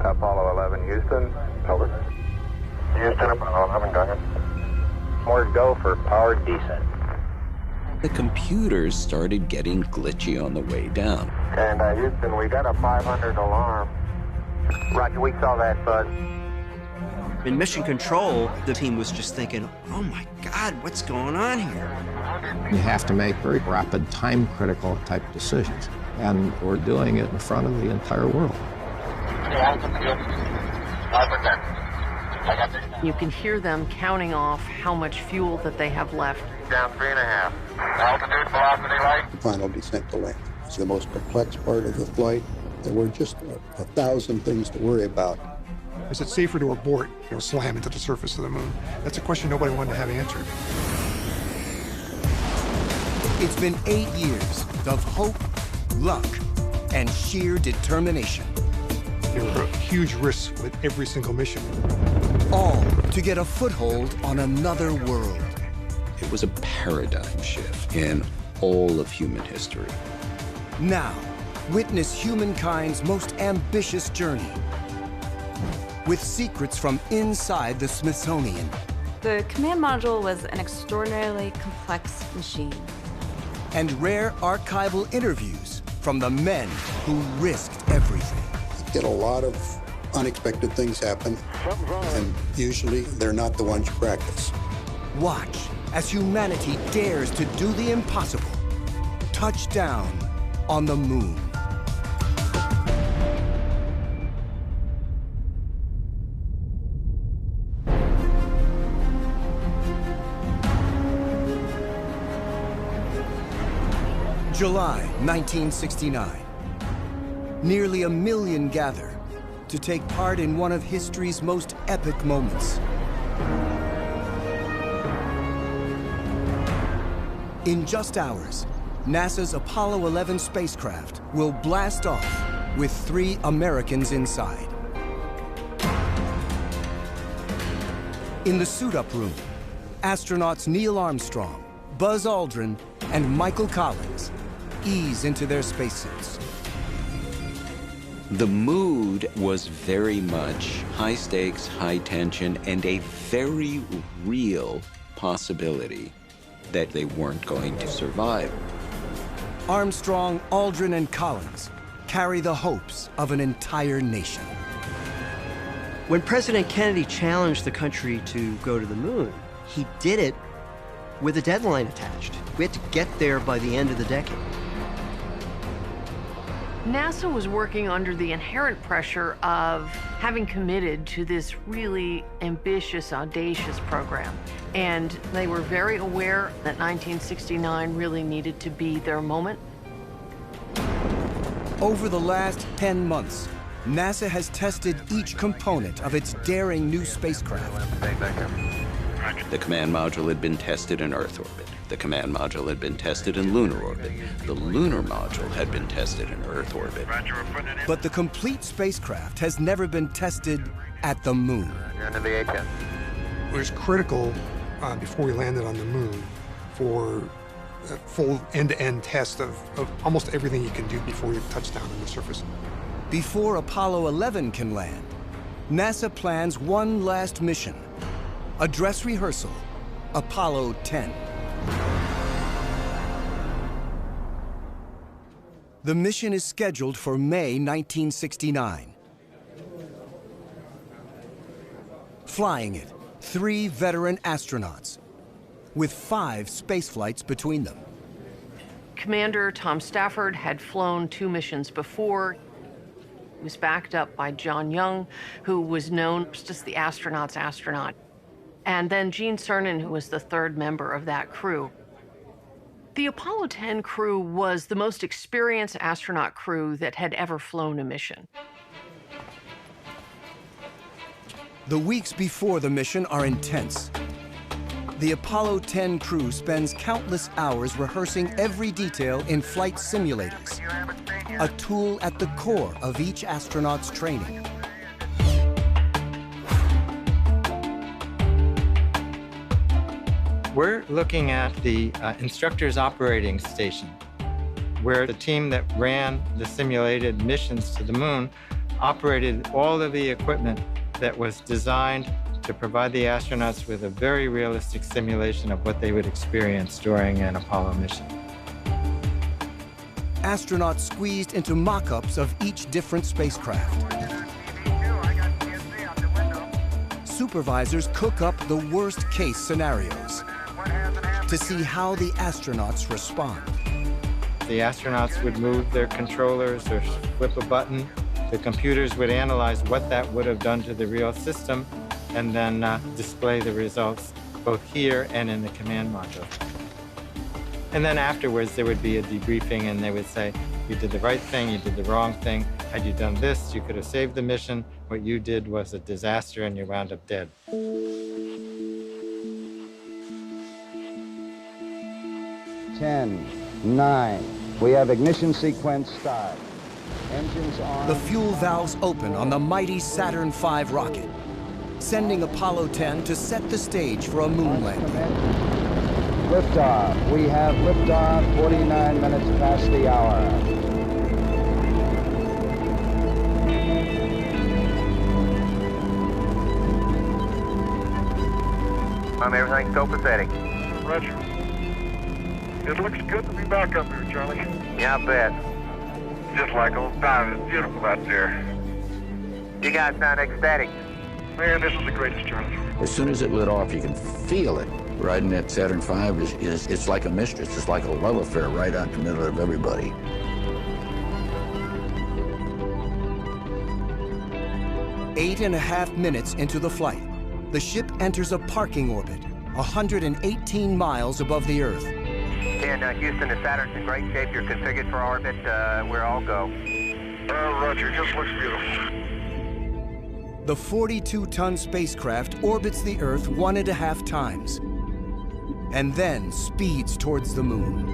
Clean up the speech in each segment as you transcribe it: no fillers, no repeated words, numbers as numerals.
Apollo 11, Houston. Over. Houston, Apollo 11, go ahead. More go for powered descent. The computers started getting glitchy on the way down. And Houston, we got a 500 alarm. Roger, we saw that, Bud. In mission control, the team was just thinking, oh my God, what's going on here? You have to make very rapid, time-critical type decisions. And we're doing it in front of the entire world. You can hear them counting off how much fuel that they have left. Down 3.5. Altitude, velocity, right? The final descent to land. It's the most complex part of the flight. There were just 1,000 things to worry about. Is it safer to abort or slam into the surface of the moon? That's a question nobody wanted to have answered. It's been 8 years of hope, luck, and sheer determination. There were huge risks with every single mission. All to get a foothold on another world. It was a paradigm shift in all of human history. Now, witness humankind's most ambitious journey with secrets from inside the Smithsonian. The command module was an extraordinarily complex machine. And rare archival interviews from the men who risked everything. You get a lot of unexpected things happen, and usually they're not the ones you practice. Watch as humanity dares to do the impossible. Touchdown on the moon. July 1969. Nearly 1 million gather to take part in one of history's most epic moments. In just hours, NASA's Apollo 11 spacecraft will blast off with 3 Americans inside. In the suit-up room, astronauts Neil Armstrong, Buzz Aldrin, and Michael Collins ease into their spacesuits. The mood was very much high stakes, high tension, and a very real possibility that they weren't going to survive. Armstrong, Aldrin, and Collins carry the hopes of an entire nation. When President Kennedy challenged the country to go to the moon, he did it with a deadline attached. We had to get there by the end of the decade. NASA was working under the inherent pressure of having committed to this really ambitious, audacious program. And they were very aware that 1969 really needed to be their moment. Over the last 10 months, NASA has tested each component of its daring new spacecraft. The command module had been tested in Earth orbit. The command module had been tested in lunar orbit. The lunar module had been tested in Earth orbit. But the complete spacecraft has never been tested at the moon. It was critical before we landed on the moon for a full end-to-end test of almost everything you can do before you touch down on the surface. Before Apollo 11 can land, NASA plans one last mission, a dress rehearsal, Apollo 10. The mission is scheduled for May 1969. Flying it, 3 veteran astronauts, with 5 space flights between them. Commander Tom Stafford had flown 2 missions before. He was backed up by John Young, who was known as the astronaut's astronaut. And then Gene Cernan, who was the 3rd member of that crew. The Apollo 10 crew was the most experienced astronaut crew that had ever flown a mission. The weeks before the mission are intense. The Apollo 10 crew spends countless hours rehearsing every detail in flight simulators, a tool at the core of each astronaut's training. We're looking at the instructor's operating station, where the team that ran the simulated missions to the moon operated all of the equipment that was designed to provide the astronauts with a very realistic simulation of what they would experience during an Apollo mission. Astronauts squeezed into mock-ups of each different spacecraft. Supervisors cook up the worst-case scenarios to see how the astronauts respond. The astronauts would move their controllers or flip a button. The computers would analyze what that would have done to the real system and then display the results both here and in the command module. And then afterwards, there would be a debriefing, and they would say, you did the right thing, you did the wrong thing. Had you done this, you could have saved the mission. What you did was a disaster, and you wound up dead. 10, 9. We have ignition sequence start. Engines on. The fuel valves open on the mighty Saturn V rocket, sending Apollo 10 to set the stage for a moon landing. Liftoff. We have liftoff 49 minutes past the hour. Everything's copacetic. Roger. It looks good to be back up here, Charlie. Yeah, I bet. Just like old times. It's beautiful out there. You guys sound ecstatic. Man, this is the greatest, Charlie. As soon as it lit off, you can feel it. Riding that Saturn V it's like a mistress. It's like a love affair right out in the middle of everybody. Eight and a half minutes into the flight, the ship enters a parking orbit, 118 miles above the Earth. And Houston, the Saturn's in great shape. You're configured for orbit. We're all go. Roger, just looks beautiful. The 42-ton spacecraft orbits the Earth 1.5 times, and then speeds towards the moon.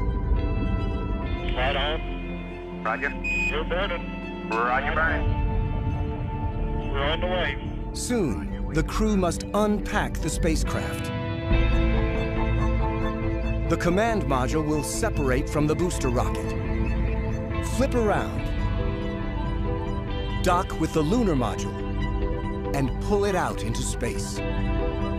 Slide on. Roger. We're burning. Roger, burning. We're on the way. Soon, the crew must unpack the spacecraft. The command module will separate from the booster rocket, flip around, dock with the lunar module, and pull it out into space.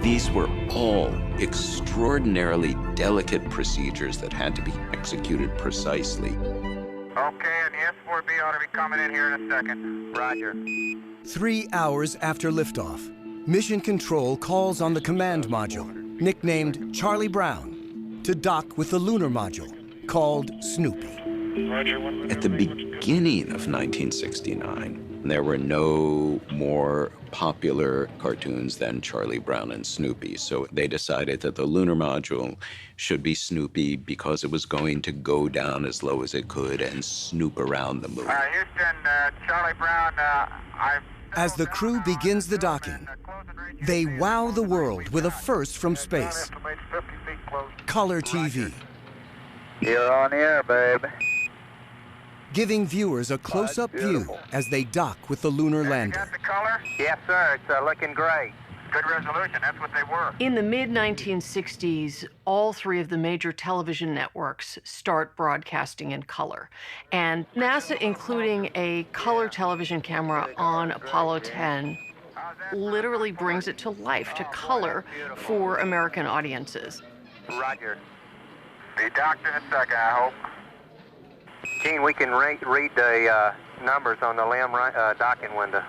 These were all extraordinarily delicate procedures that had to be executed precisely. Okay, and the S-4B ought to be coming in here in a second. Roger. 3 hours after liftoff, Mission Control calls on the command module, nicknamed Charlie Brown, to dock with the lunar module, called Snoopy. Roger. At the beginning of 1969, there were no more popular cartoons than Charlie Brown and Snoopy, so they decided that the lunar module should be Snoopy because it was going to go down as low as it could and snoop around the moon. Houston, Charlie Brown, As the crew begins the docking, they wow the world with a first from space. Color TV. You're on air, babe. Giving viewers a close-up view as they dock with the lunar lander. Got the color? Yes, sir. It's looking great. Good resolution. That's what they were. In the mid-1960s, all three of the major television networks start broadcasting in color. And NASA, including a color television camera on Apollo 10, literally brings it to life, to color, for American audiences. Roger. Be docked in a second, I hope. Gene, we can read the numbers on the LEM docking window.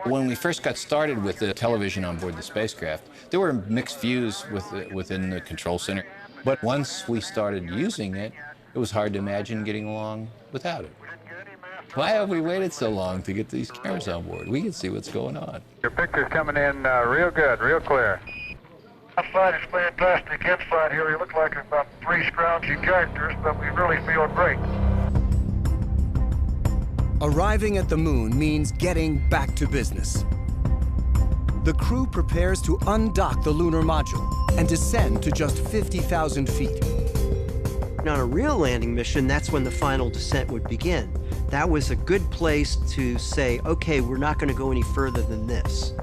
When we first got started with the television on board the spacecraft, there were mixed views within the control center. But once we started using it, it was hard to imagine getting along without it. Why have we waited so long to get these cameras on board? We can see what's going on. Your picture's coming in real good, real clear. Outside is fantastic. Inside here, we look like about 3 scroungy characters, but we really feel great. Arriving at the moon means getting back to business. The crew prepares to undock the lunar module and descend to just 50,000 feet. On a real landing mission, that's when the final descent would begin. That was a good place to say, okay, we're not going to go any further than this.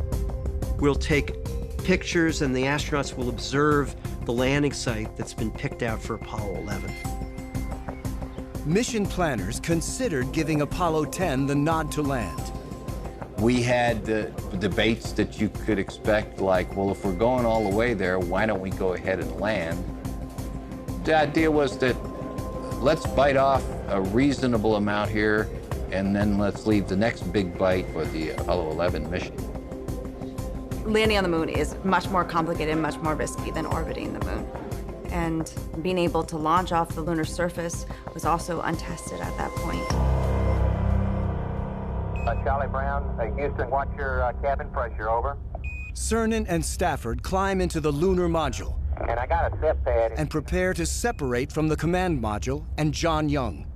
We'll take pictures and the astronauts will observe the landing site that's been picked out for Apollo 11. mission planners considered giving Apollo 10 the nod to land. We had the debates that you could expect, like, well, if we're going all the way there, why don't we go ahead and land? The idea was that let's bite off a reasonable amount here, and then let's leave the next big bite for the Apollo 11 mission. Landing on the moon is much more complicated and much more risky than orbiting the moon. And being able to launch off the lunar surface was also untested at that point. Charlie Brown, Houston, watch your cabin pressure, over. Cernan and Stafford climb into the lunar module And I got a set pad. and prepare to separate from the command module and John Young.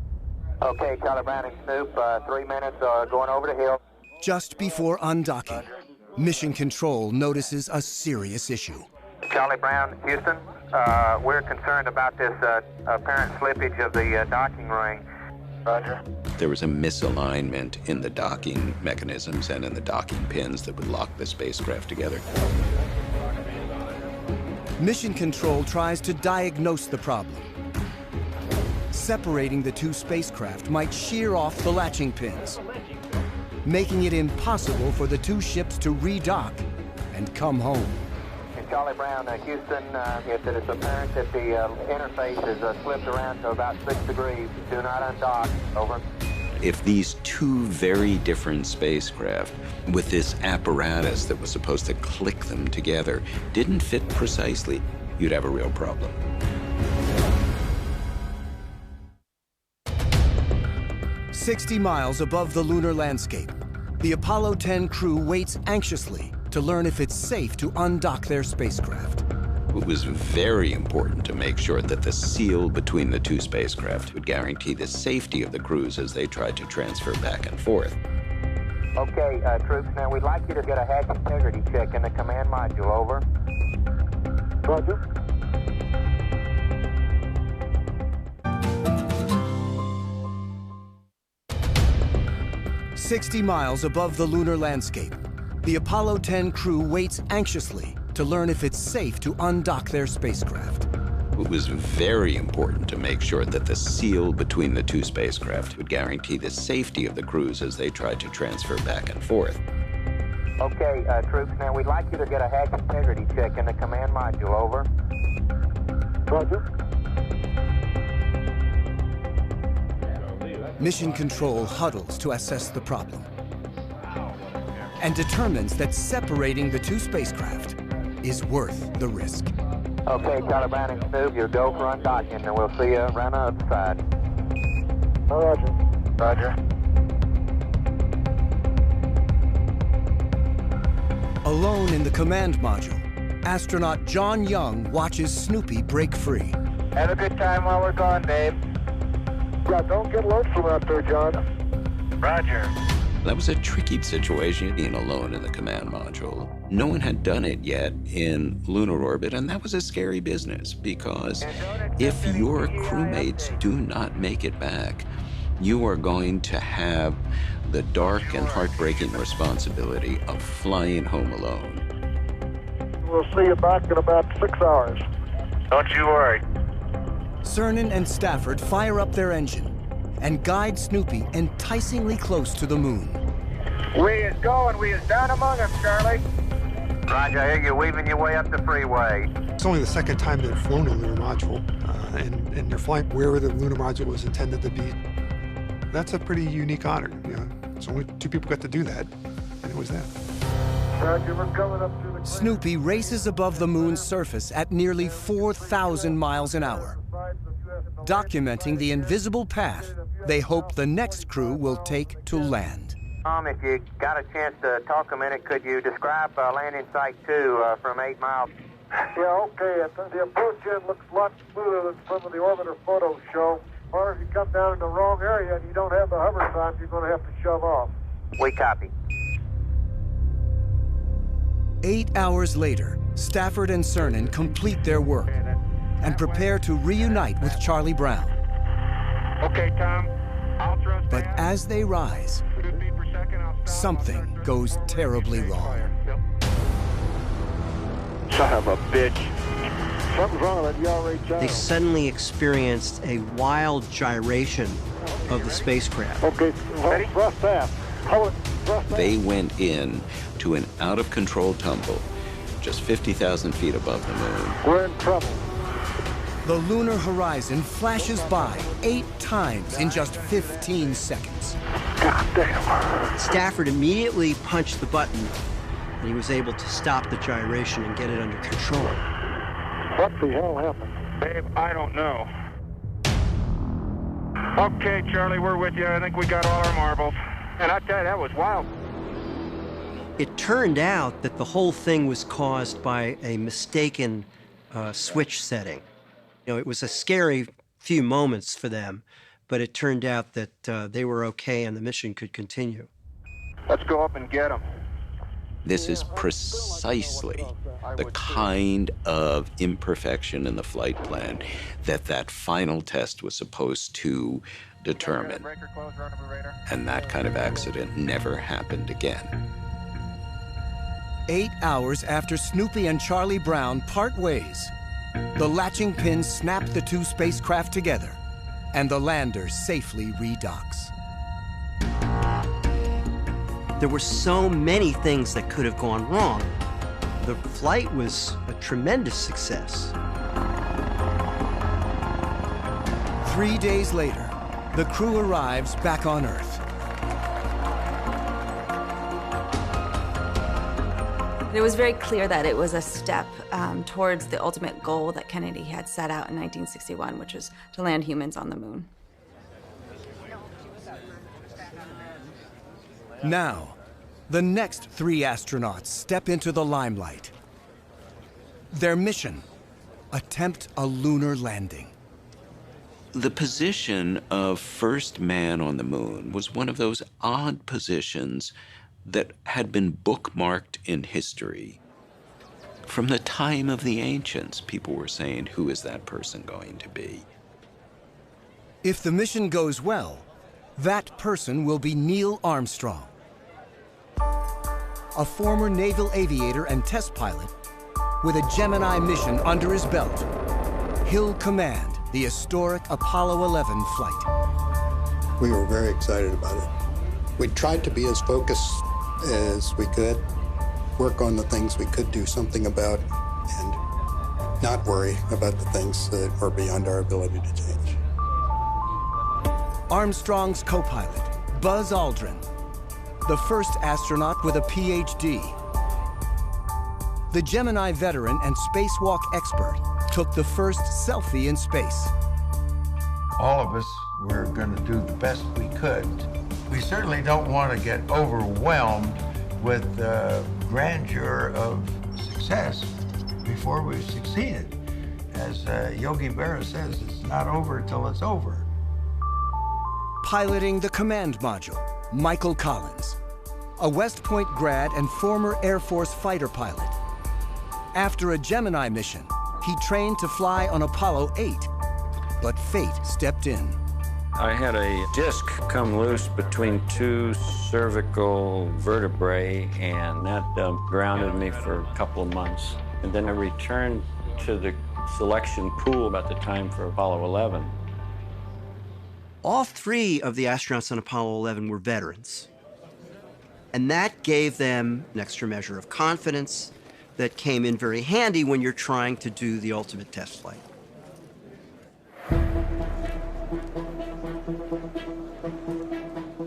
Okay, Charlie Brown and Snoop, 3 minutes going over the hill. Just before undocking, Mission Control notices a serious issue. Charlie Brown, Houston, we're concerned about this apparent slippage of the docking ring. Roger. There was a misalignment in the docking mechanisms and in the docking pins that would lock the spacecraft together. Mission Control tries to diagnose the problem. Separating the two spacecraft might shear off the latching pins, making it impossible for the two ships to redock and come home. And Charlie Brown, Houston, if it is apparent that the interface is slipped around to about 6 degrees, do not undock. Over. If these two very different spacecraft, with this apparatus that was supposed to click them together, didn't fit precisely, you'd have a real problem. "60 miles above the lunar landscape, the Apollo 10 crew waits anxiously to learn if it's safe to undock their spacecraft. It was very important to make sure that the seal between the two spacecraft would guarantee the safety of the crews as they tried to transfer back and forth. Okay, troops, now we'd like you to get a hatch integrity check in the command module, over. Roger. "60 miles above the lunar landscape, the Apollo 10 crew waits anxiously to learn if it's safe to undock their spacecraft. It was very important to make sure that the seal between the two spacecraft would guarantee the safety of the crews as they tried to transfer back and forth. Okay, troops, now we'd like you to get a hatch integrity check in the command module, over. Roger. Mission Control huddles to assess the problem and determines that separating the two spacecraft is worth the risk. Okay, Charlie Brown and Snoop, you'll go for undocking, and we'll see you around the other side. Roger. Roger. Alone in the command module, astronaut John Young watches Snoopy break free. Have a good time while we're gone, Dave. Yeah, don't get lonesome out there, John. Roger. That was a tricky situation, being alone in the command module. No one had done it yet in lunar orbit, and that was a scary business, because if your crewmates do not make it back, you are going to have the dark and heartbreaking responsibility of flying home alone. We'll see you back in about 6 hours. Don't you worry. Cernan and Stafford fire up their engine and guide Snoopy enticingly close to the moon. We is going, we is down among them, Charlie. Roger, I hear you weaving your way up the freeway. It's only the second time they've flown a lunar module, and they're flying wherever the lunar module was intended to be. That's a pretty unique honor. You know, it's only 2 people got to do that, and it was that. Roger, we're coming up to the... Snoopy races above the moon's surface at nearly 4,000 miles an hour, documenting the invisible path they hope the next crew will take to land. If you got a chance to talk a minute, could you describe landing site 2 from 8 miles? Yeah, okay. The approach in looks a lot smoother than some of the orbiter photos show. Or if you come down in the wrong area and you don't have the hover time, you're going to have to shove off. We copy. 8 hours later, Stafford and Cernan complete their work and prepare to reunite with Charlie Brown. Okay, Tom. I'll trust. But as they rise, something goes terribly wrong. Son of a bitch. Something's wrong with that yaw rate gyro. They suddenly experienced a wild gyration of the spacecraft. Okay, ready? Thrust fast. Hold it. Thrust fast. They went in to an out-of-control tumble just 50,000 feet above the moon. We're in trouble. The lunar horizon flashes by 8 times in just 15 seconds. God damn. Stafford immediately punched the button, and he was able to stop the gyration and get it under control. What the hell happened? Babe, I don't know. Okay, Charlie, we're with you. I think we got all our marbles. And I tell you, that was wild. It turned out that the whole thing was caused by a mistaken switch setting. You know, it was a scary few moments for them, but it turned out that they were okay and the mission could continue. Let's go up and get them. This is precisely the kind of imperfection in the flight plan that final test was supposed to determine. And that kind of accident never happened again. 8 hours after Snoopy and Charlie Brown part ways, the latching pins snap the 2 spacecraft together, and the lander safely redocks. There were so many things that could have gone wrong. The flight was a tremendous success. 3 days later, the crew arrives back on Earth. It was very clear that it was a step towards the ultimate goal that Kennedy had set out in 1961, which was to land humans on the moon. Now, the next 3 astronauts step into the limelight. Their mission: attempt a lunar landing. The position of first man on the moon was one of those odd positions that had been bookmarked in history. From the time of the ancients, people were saying, who is that person going to be? If the mission goes well, that person will be Neil Armstrong, a former naval aviator and test pilot with a Gemini mission under his belt. He'll command the historic Apollo 11 flight. We were very excited about it. We tried to be as focused as we could, work on the things we could do something about, and not worry about the things that were beyond our ability to change. Armstrong's co-pilot, Buzz Aldrin, the first astronaut with a PhD. The Gemini veteran and spacewalk expert took the first selfie in space. All of us were going to do the best we could. We certainly don't want to get overwhelmed with the grandeur of success before we've succeeded. As Yogi Berra says, it's not over till it's over. Piloting the command module, Michael Collins, a West Point grad and former Air Force fighter pilot. After a Gemini mission, he trained to fly on Apollo 8, but fate stepped in. I had a disc come loose between 2 cervical vertebrae, and that grounded me for a couple of months. And then I returned to the selection pool about the time for Apollo 11. All 3 of the astronauts on Apollo 11 were veterans. And that gave them an extra measure of confidence that came in very handy when you're trying to do the ultimate test flight.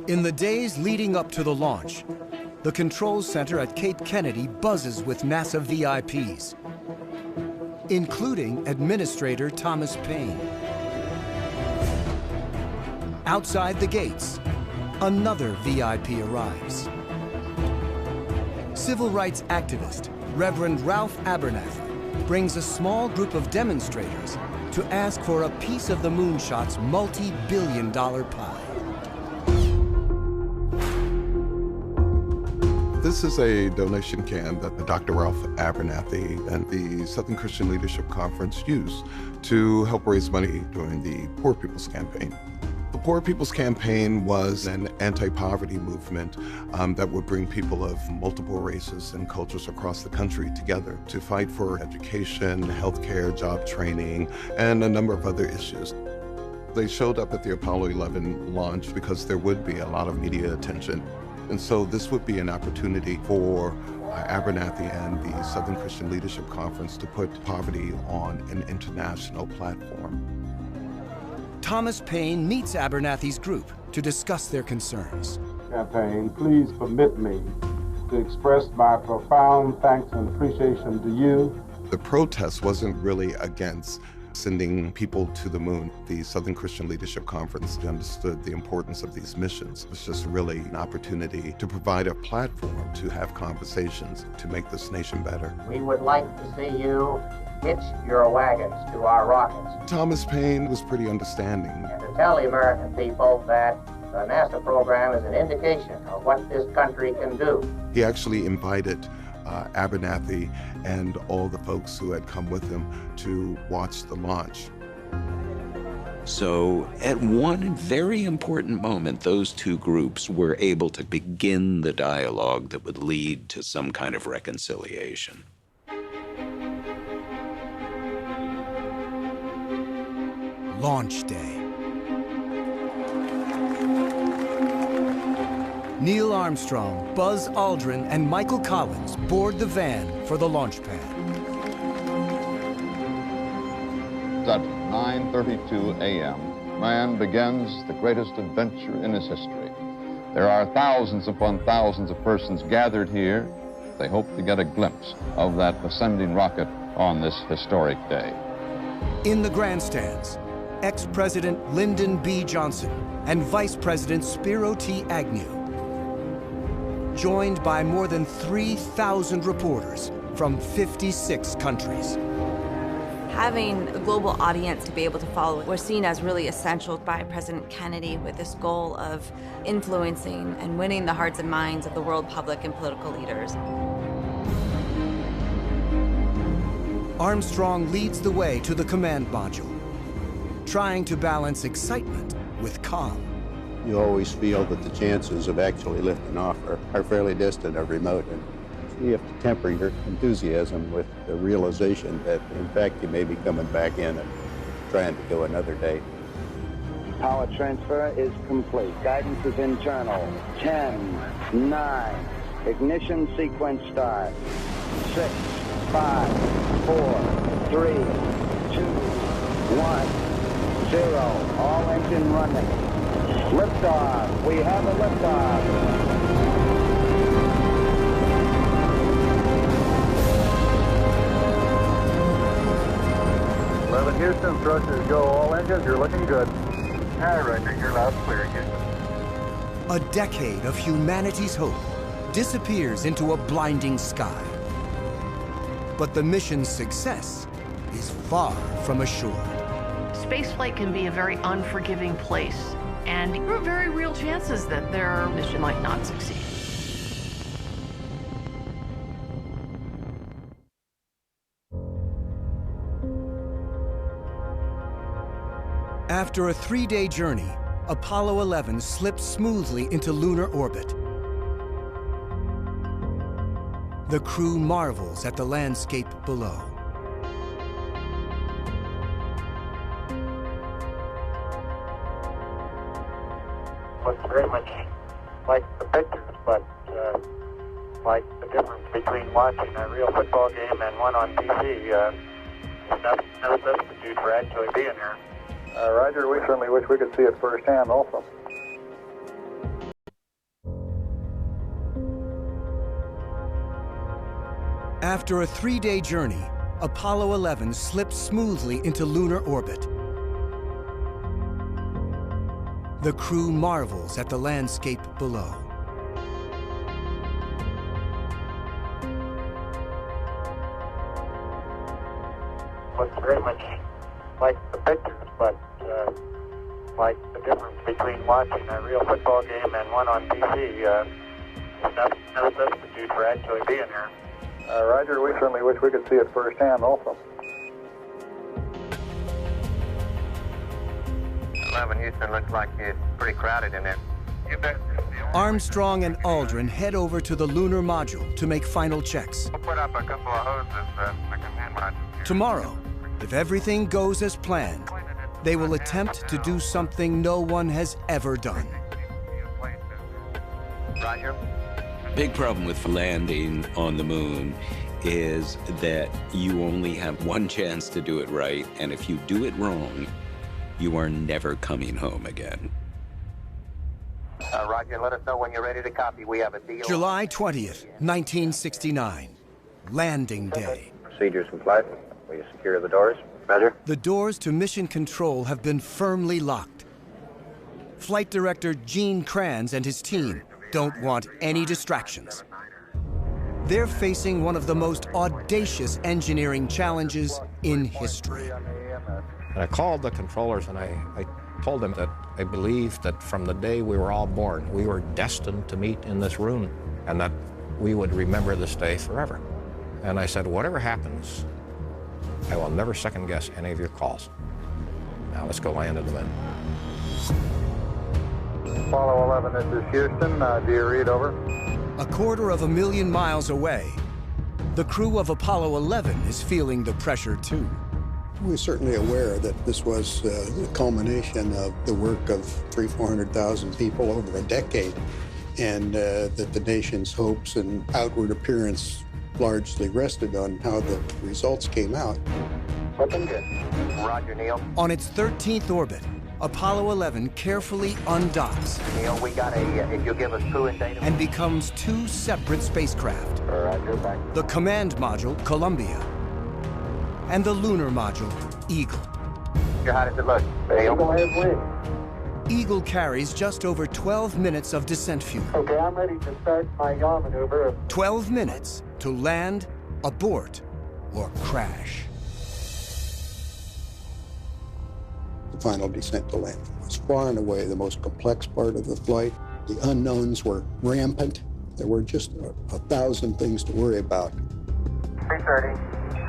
In the days leading up to the launch, the controls center at Cape Kennedy buzzes with NASA VIPs, including Administrator Thomas Paine. Outside the gates, another VIP arrives. Civil rights activist Reverend Ralph Abernathy brings a small group of demonstrators to ask for a piece of the moonshot's multi-billion-dollar pie. This is a donation can that Dr. Ralph Abernathy and the Southern Christian Leadership Conference use to help raise money during the Poor People's Campaign. The Poor People's Campaign was an anti-poverty movement that would bring people of multiple races and cultures across the country together to fight for education, healthcare, job training, and a number of other issues. They showed up at the Apollo 11 launch because there would be a lot of media attention. And so this would be an opportunity for Abernathy and the Southern Christian Leadership Conference to put poverty on an international platform. Thomas Paine meets Abernathy's group to discuss their concerns. Campaign, please permit me to express my profound thanks and appreciation to you. The protest wasn't really against sending people to the moon. The Southern Christian Leadership Conference understood the importance of these missions. It was just really an opportunity to provide a platform to have conversations to make this nation better. We would like to see you hitch your wagons to our rockets. Thomas Paine was pretty understanding. And to tell the American people that the NASA program is an indication of what this country can do. He actually invited Abernathy and all the folks who had come with him to watch the launch. So at one very important moment, those two groups were able to begin the dialogue that would lead to some kind of reconciliation. Launch day. Neil Armstrong, Buzz Aldrin, and Michael Collins board the van for the launch pad. At 9:32 a.m., man begins the greatest adventure in his history. There are thousands upon thousands of persons gathered here. They hope to get a glimpse of that ascending rocket on this historic day. In the grandstands, ex-President Lyndon B. Johnson and Vice President Spiro T. Agnew, joined by more than 3,000 reporters from 56 countries. Having a global audience to be able to follow was seen as really essential by President Kennedy with this goal of influencing and winning the hearts and minds of the world public and political leaders. Armstrong leads the way to the command module, trying to balance excitement with calm. You always feel that the chances of actually lifting off are fairly distant or remote. And you have to temper your enthusiasm with the realization that, in fact, you may be coming back in and trying to go another day. Power transfer is complete. Guidance is internal. 10, 9, ignition sequence start. 6, 5, 4, 3, 2, 1, 0. All engine running. Liftoff. We have a liftoff. 11 Houston, thrusters go. All engines, you're looking good. All right, you're loud and clear again. A decade of humanity's hope disappears into a blinding sky. But the mission's success is far from assured. Spaceflight can be a very unforgiving place, and there are very real chances that their mission might not succeed. After a 3-day journey, Apollo 11 slips smoothly into lunar orbit. The crew marvels at the landscape below. Looks very much like the pictures, but like the difference between watching a real football game and one on TV. No substitute for actually being here. Roger, we certainly wish we could see it firsthand also. After a 3-day journey, Apollo 11 slips smoothly into lunar orbit. The crew marvels at the landscape below. Looks very much like the pictures, but like the difference between watching a real football game and one on TV. No substitute for actually being here. Roger, we certainly wish we could see it firsthand also. 11, Houston, looks like it's pretty crowded in there. You bet. Armstrong and Aldrin head over to the lunar module to make final checks. We'll put up a couple of hoses the command module. Tomorrow, if everything goes as planned, they will attempt to do something no one has ever done. Roger. Big problem with landing on the moon is that you only have one chance to do it right, and if you do it wrong, you are never coming home again. Roger, let us know when you're ready to copy. We have a deal. July 20th, 1969, Landing Day. Procedures in flight. Will you secure the doors? Roger. The doors to Mission Control have been firmly locked. Flight Director Gene Kranz and his team don't want any distractions. They're facing one of the most audacious engineering challenges in history. And I called the controllers and I told them that I believed that from the day we were all born, we were destined to meet in this room and that we would remember this day forever. And I said, whatever happens, I will never second guess any of your calls. Now let's go land in the moon. Apollo 11, this is Houston. Do you read over? 250,000 miles away, the crew of Apollo 11 is feeling the pressure too. We're certainly aware that this was the culmination of the work of 300,000–400,000 people over a decade, and that the nation's hopes and outward appearance largely rested on how the results came out. Looking good. Roger, Neil. On its 13th orbit, Apollo 11 carefully undocks. Neil, we got if you'll give us crew and data. And becomes two separate spacecraft. Roger, back. The command module, Columbia, and the lunar module, Eagle. How does it look? Eagle carries just over 12 minutes of descent fuel. Okay, I'm ready to start my yaw maneuver. 12 minutes to land, abort, or crash. The final descent to landing was far and away the most complex part of the flight. The unknowns were rampant. There were just 1,000 things to worry about. 330.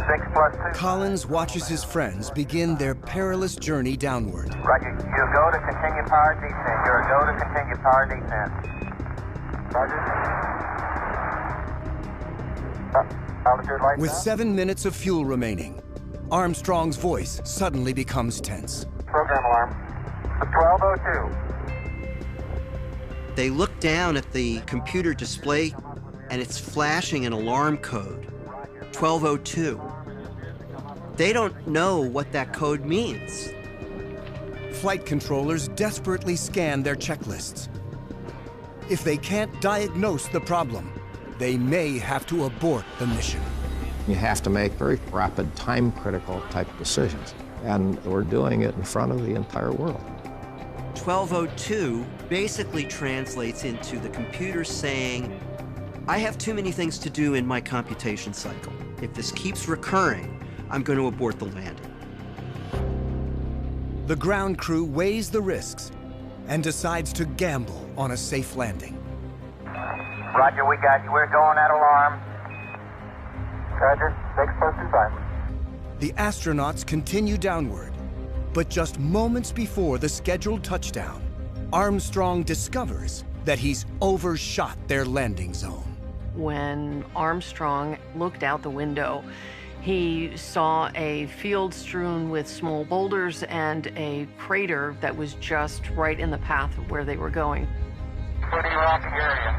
6 plus 2. Collins watches his friends begin their perilous journey downward. Roger, you go to continue power descent. You're a go to continue power descent. Roger. Altitude light With down. 7 minutes of fuel remaining, Armstrong's voice suddenly becomes tense. Program alarm. 1202. They look down at the computer display, and it's flashing an alarm code, 1202. They don't know what that code means. Flight controllers desperately scan their checklists. If they can't diagnose the problem, they may have to abort the mission. You have to make very rapid, time-critical type decisions. And we're doing it in front of the entire world. 1202 basically translates into the computer saying, I have too many things to do in my computation cycle. If this keeps recurring, I'm going to abort the landing. The ground crew weighs the risks and decides to gamble on a safe landing. Roger, we got you. We're going at alarm. Roger, 6 plus 25. The astronauts continue downward, but just moments before the scheduled touchdown, Armstrong discovers that he's overshot their landing zone. When Armstrong looked out the window, he saw a field strewn with small boulders and a crater that was just right in the path of where they were going. Pretty rocky area.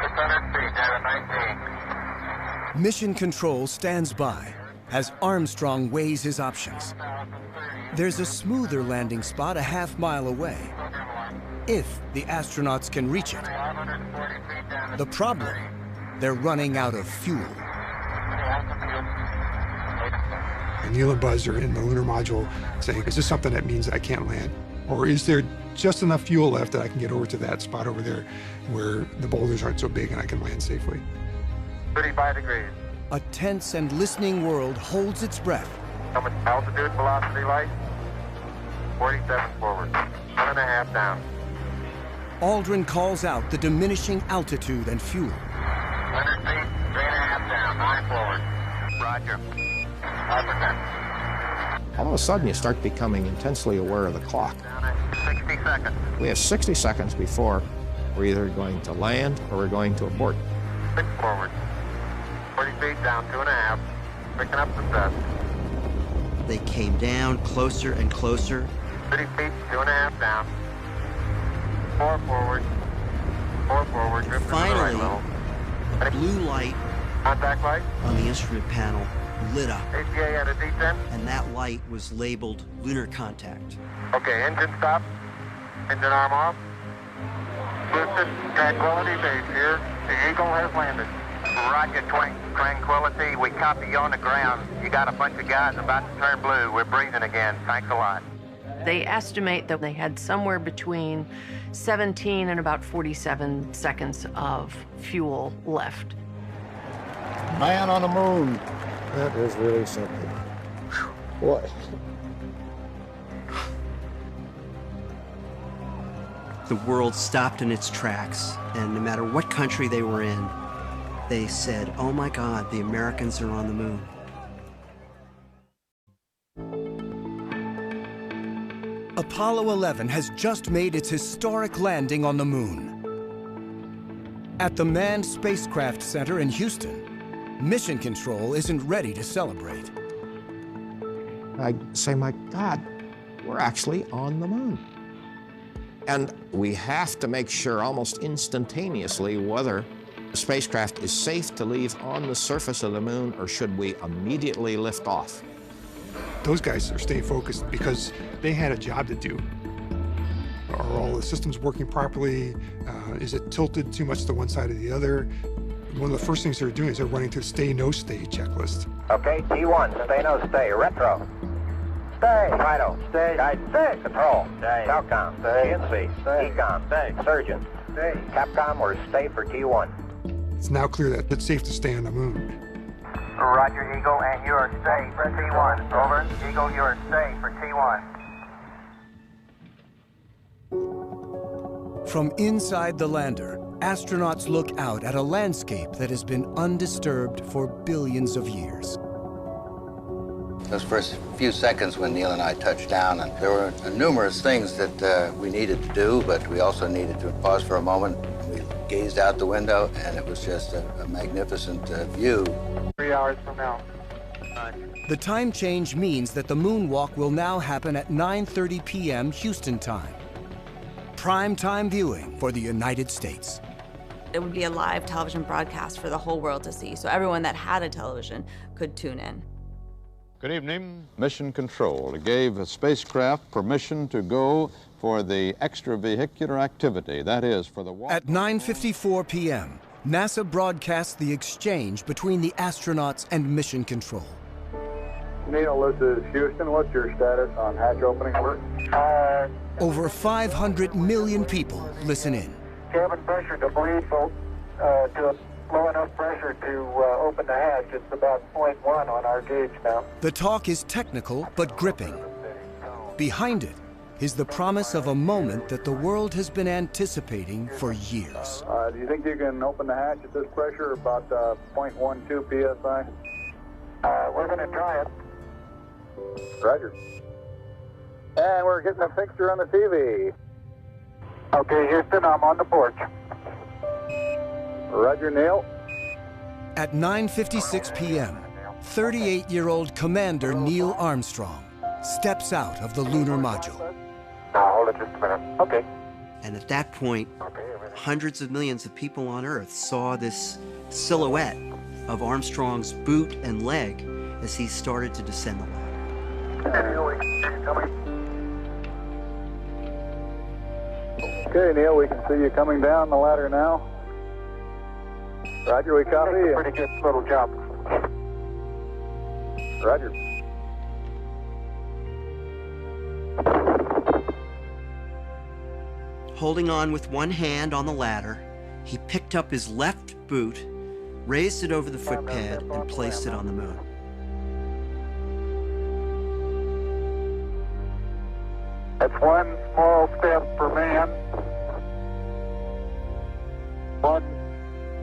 600 feet down at 19. Mission Control stands by as Armstrong weighs his options. There's a smoother landing spot a half-mile away, if the astronauts can reach it. The problem, they're running out of fuel. And Neil and Buzz are in the lunar module saying, is this something that means that I can't land? Or is there just enough fuel left that I can get over to that spot over there where the boulders aren't so big and I can land safely? 35 degrees. A tense and listening world holds its breath. Altitude, velocity, light. 47 forward. 1.5 down. Aldrin calls out the diminishing altitude and fuel. 100 feet, 3.5 down, 9 forward. Roger. 5%. all of a sudden you start becoming intensely aware of the clock. 60 seconds. We have 60 seconds before we're either going to land or we're going to abort. Pitch forward. 40 feet down, 2.5. Picking up the thrust. They came down closer and closer. 30 feet, 2.5 down. 4 forward. 4 forward. Drift to the right Finally, level. a blue light Contact light. on the instrument panel lit up, ACA at a descent. and that light was labeled lunar contact. Okay, engine stop. Engine arm off. Houston, Tranquility Base here. The Eagle has landed. Roger, Tranquility. We copy you on the ground. You got a bunch of guys about to turn blue. We're breathing again. Thanks a lot. They estimate that they had somewhere between 17 and about 47 seconds of fuel left. Man on the moon. That is really something. Boy. The world stopped in its tracks, and no matter what country they were in, they said, "Oh my God, the Americans are on the moon." Apollo 11 has just made its historic landing on the moon. At the Manned Spacecraft Center in Houston, Mission Control isn't ready to celebrate. I say, my God, we're actually on the moon. And we have to make sure almost instantaneously whether the spacecraft is safe to leave on the surface of the moon or should we immediately lift off. Those guys are staying focused because they had a job to do. Are all the systems working properly? Is it tilted too much to one side or the other? One of the first things they're doing is they're running to stay, no stay checklist. Okay, T1, stay, no stay, retro. Stay, Fido, stay, guide, stay, control, stay, Calcom, stay, GNC, stay, Ecom, stay, Surgeon, stay, Capcom, or stay for T1. It's now clear that it's safe to stay on the moon. Roger, Eagle, and you are stay for T1. Over. Eagle, you are stay for T1. From inside the lander, astronauts look out at a landscape that has been undisturbed for billions of years. Those first few seconds when Neil and I touched down, and there were numerous things that we needed to do, but we also needed to pause for a moment. We gazed out the window, and it was just a magnificent view. 3 hours from now. The time change means that the moonwalk will now happen at 9:30 p.m. Houston time. Prime time viewing for the United States. It would be a live television broadcast for the whole world to see, so everyone that had a television could tune in. Good evening. Mission Control gave a spacecraft permission to go for the extravehicular activity, that is, for the walk. At 9:54 p.m., NASA broadcasts the exchange between the astronauts and Mission Control. Neil, this is Houston. What's your status on hatch opening? Over 500 million people listen in. Cabin pressure to bleed, folks, to low enough pressure to open the hatch. It's about 0.1 on our gauge now. The talk is technical but gripping. Behind it is the promise of a moment that the world has been anticipating for years. Do you think you can open the hatch at this pressure, about 0.12 psi? We're going to try it. Roger. And we're getting a picture on the TV. Okay, Houston, I'm on the porch. Roger, Neil. At 9:56 p.m., 38-year-old Commander Neil Armstrong steps out of the lunar module. Hold it just a minute. Okay. And at that point, hundreds of millions of people on Earth saw this silhouette of Armstrong's boot and leg as he started to descend the ladder. Okay, Neil, we can see you coming down the ladder now. Roger, we copy. That's a pretty good little jump. Roger. Holding on with one hand on the ladder, he picked up his left boot, raised it over the footpad, and placed it on the moon. That's one small step for man, one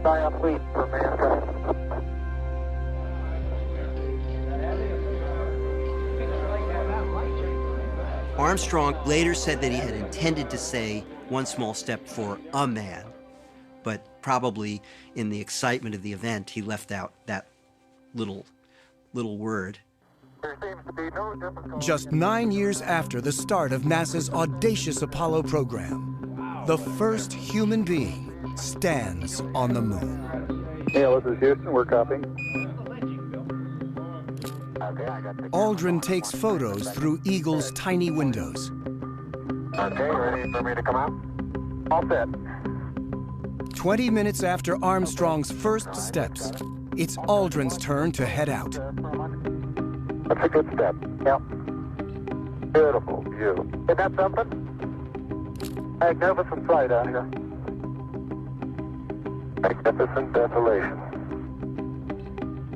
giant leap for mankind. Armstrong later said that he had intended to say one small step for a man, but probably in the excitement of the event, he left out that little word. Just 9 years after the start of NASA's audacious Apollo program, the first human being stands on the moon. Neil, this is Houston. We're copying. Aldrin takes photos through Eagle's tiny windows. Okay, ready for me to come out? All set. 20 minutes after Armstrong's first steps, it's Aldrin's turn to head out. That's a good step. Yep. Beautiful view. Isn't that something? Magnificent sight out here. Magnificent desolation.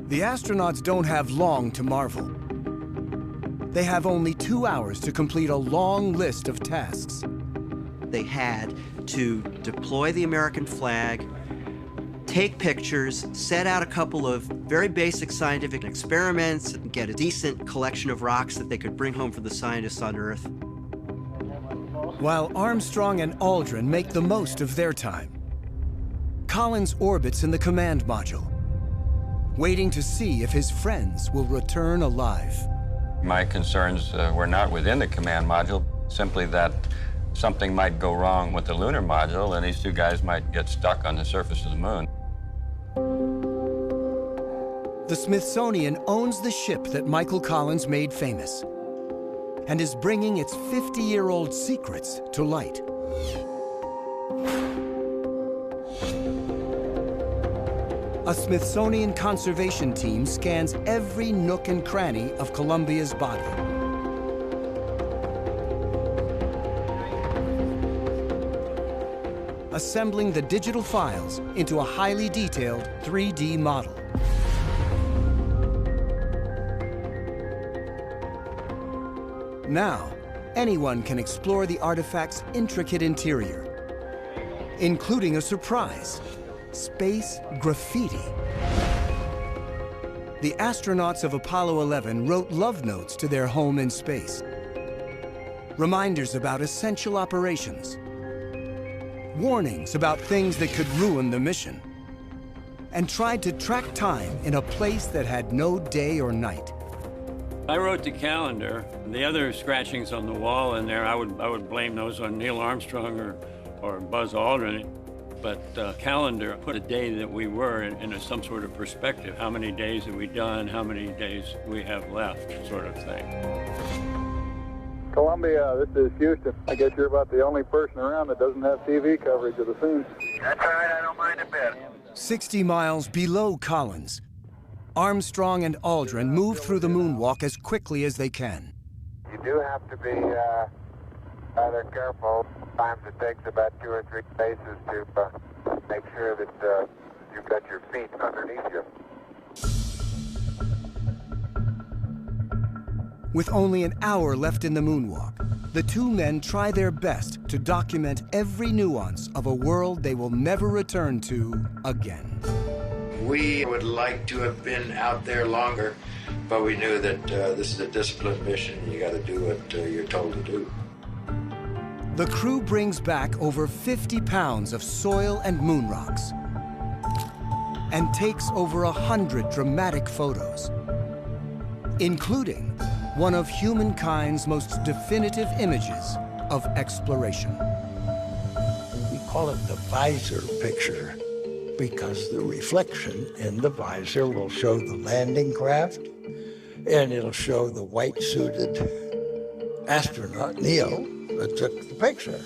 The astronauts don't have long to marvel. They have only 2 hours to complete a long list of tasks. They had to deploy the American flag, take pictures, set out a couple of very basic scientific experiments, and get a decent collection of rocks that they could bring home for the scientists on Earth. While Armstrong and Aldrin make the most of their time, Collins orbits in the command module, waiting to see if his friends will return alive. My concerns were not within the command module, simply that something might go wrong with the lunar module and these two guys might get stuck on the surface of the moon. The Smithsonian owns the ship that Michael Collins made famous and is bringing its 50-year-old secrets to light. A Smithsonian conservation team scans every nook and cranny of Columbia's body. Assembling the digital files into a highly detailed 3D model. Now, anyone can explore the artifact's intricate interior, including a surprise: space graffiti. The astronauts of Apollo 11 wrote love notes to their home in space. Reminders about essential operations. Warnings about things that could ruin the mission. And tried to track time in a place that had no day or night. I wrote the calendar. The other scratchings on the wall in there, I would blame those on Neil Armstrong or Buzz Aldrin. But calendar put a day that we were in some sort of perspective. How many days have we done? How many days we have left, sort of thing. Columbia, this is Houston. I guess you're about the only person around that doesn't have TV coverage of the scene. That's all right, I don't mind a bit. 60 miles below Collins, Armstrong and Aldrin move through the moonwalk as quickly as they can. You do have to be rather careful. Sometimes it takes about 2 or 3 paces to make sure that you've got your feet underneath you. With only an hour left in the moonwalk, the two men try their best to document every nuance of a world they will never return to again. We would like to have been out there longer, but we knew that this is a disciplined mission and you got to do what you're told to do. The crew brings back over 50 pounds of soil and moon rocks and takes over 100 dramatic photos, including one of humankind's most definitive images of exploration. We call it the visor picture because the reflection in the visor will show the landing craft and it'll show the white-suited astronaut, Neil, that took the picture.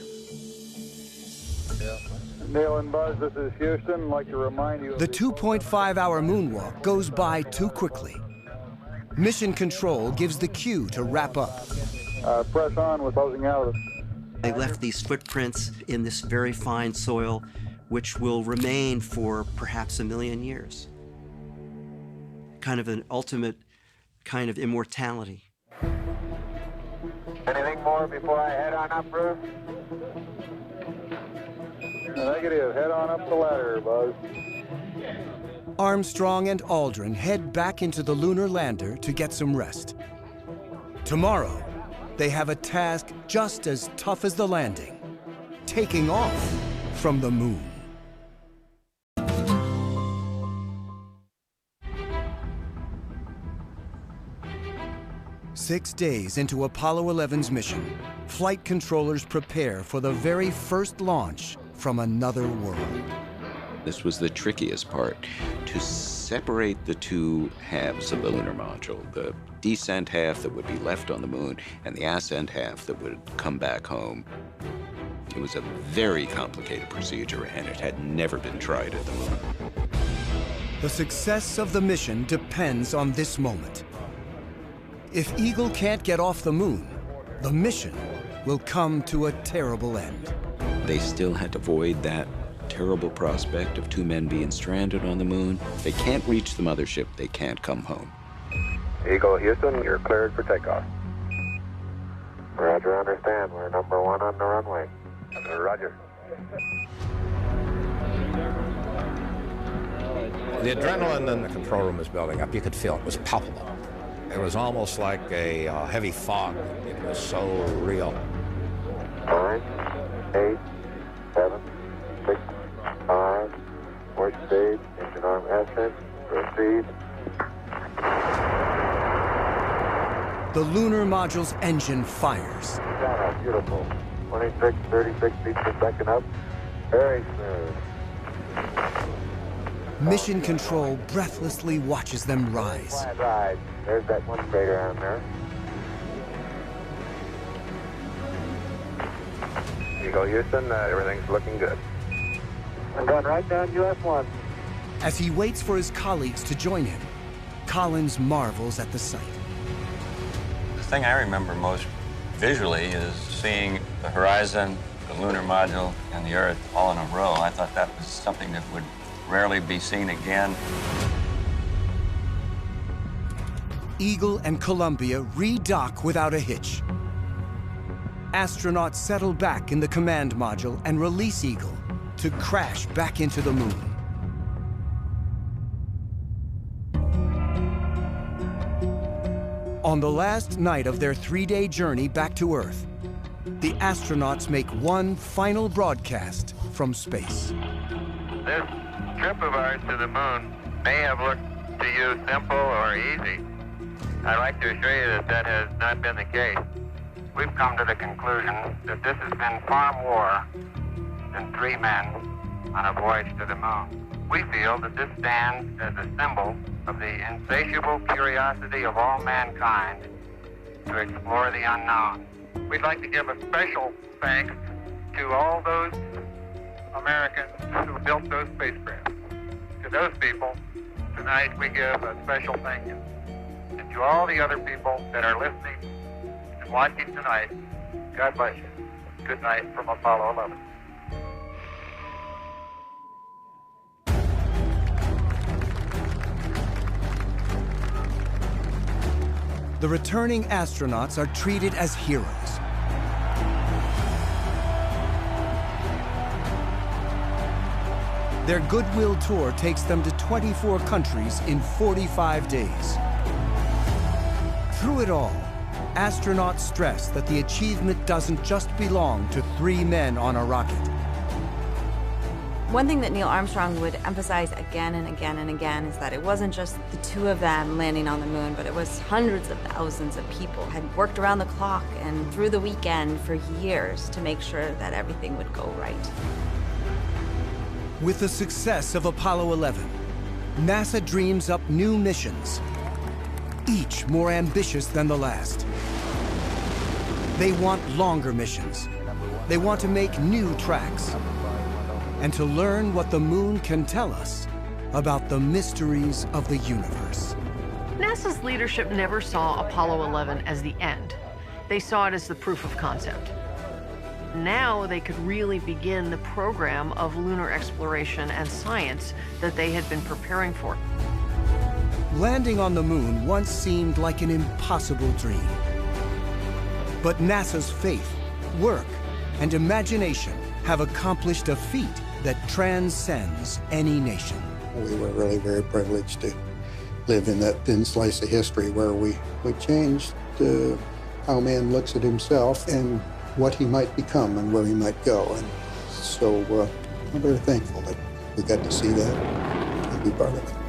Neil and Buzz, this is Houston. I'd like to remind you... The 2.5-hour moonwalk goes by too quickly. Mission Control gives the cue to wrap up. Press on with closing out. They left these footprints in this very fine soil, which will remain for perhaps 1 million years. Kind of an ultimate kind of immortality. Anything more before I head on up, Bruce? Negative. Head on up the ladder, Buzz. Armstrong and Aldrin head back into the lunar lander to get some rest. Tomorrow, they have a task just as tough as the landing: taking off from the moon. Six days into Apollo 11's mission, flight controllers prepare for the very first launch from another world. This was the trickiest part, to separate the two halves of the lunar module, the descent half that would be left on the moon and the ascent half that would come back home. It was a very complicated procedure, and it had never been tried at the moon. The success of the mission depends on this moment. If Eagle can't get off the moon, the mission will come to a terrible end. They still had to avoid that terrible prospect of two men being stranded on the moon. If they can't reach the mothership, they can't come home. Eagle Houston, you're cleared for takeoff. Roger, understand. We're number 1 on the runway. Roger. The adrenaline in the control room was building up. You could feel it. It was palpable. It was almost like a heavy fog. It was so real. 9, 8, 7, 6, 5, port stage, engine arm ascent, proceed. The lunar module's engine fires. Data, beautiful. 26, 36 feet per second up. Very smooth. Mission Control breathlessly watches them rise. Flat ride. There's that one crater on there. Eagle Houston, everything's looking good. I'm going right down US 1. As he waits for his colleagues to join him, Collins marvels at the sight. The thing I remember most visually is seeing the horizon, the lunar module, and the Earth all in a row. I thought that was something that would rarely be seen again. Eagle and Columbia redock without a hitch. Astronauts settle back in the command module and release Eagle to crash back into the moon. On the last night of their 3-day journey back to Earth, the astronauts make one final broadcast from space. This trip of ours to the moon may have looked to you simple or easy. I'd like to assure you that that has not been the case. We've come to the conclusion that this has been far more than 3 men on a voyage to the moon. We feel that this stands as a symbol of the insatiable curiosity of all mankind to explore the unknown. We'd like to give a special thanks to all those Americans who built those spacecraft. To those people, tonight we give a special thank you. And to all the other people that are listening and watching tonight, God bless you. Good night from Apollo 11. The returning astronauts are treated as heroes. Their goodwill tour takes them to 24 countries in 45 days. Through it all, astronauts stress that the achievement doesn't just belong to 3 men on a rocket. One thing that Neil Armstrong would emphasize again and again and again is that it wasn't just the 2 of them landing on the moon, but it was hundreds of thousands of people had worked around the clock and through the weekend for years to make sure that everything would go right. With the success of Apollo 11, NASA dreams up new missions, each more ambitious than the last. They want longer missions. They want to make new tracks and to learn what the moon can tell us about the mysteries of the universe. NASA's leadership never saw Apollo 11 as the end. They saw it as the proof of concept. Now they could really begin the program of lunar exploration and science that they had been preparing for. Landing on the moon once seemed like an impossible dream. But NASA's faith, work, and imagination have accomplished a feat that transcends any nation. We were really very privileged to live in that thin slice of history where we changed how man looks at himself and what he might become and where he might go. And so I'm very thankful that we got to see that and be part of it.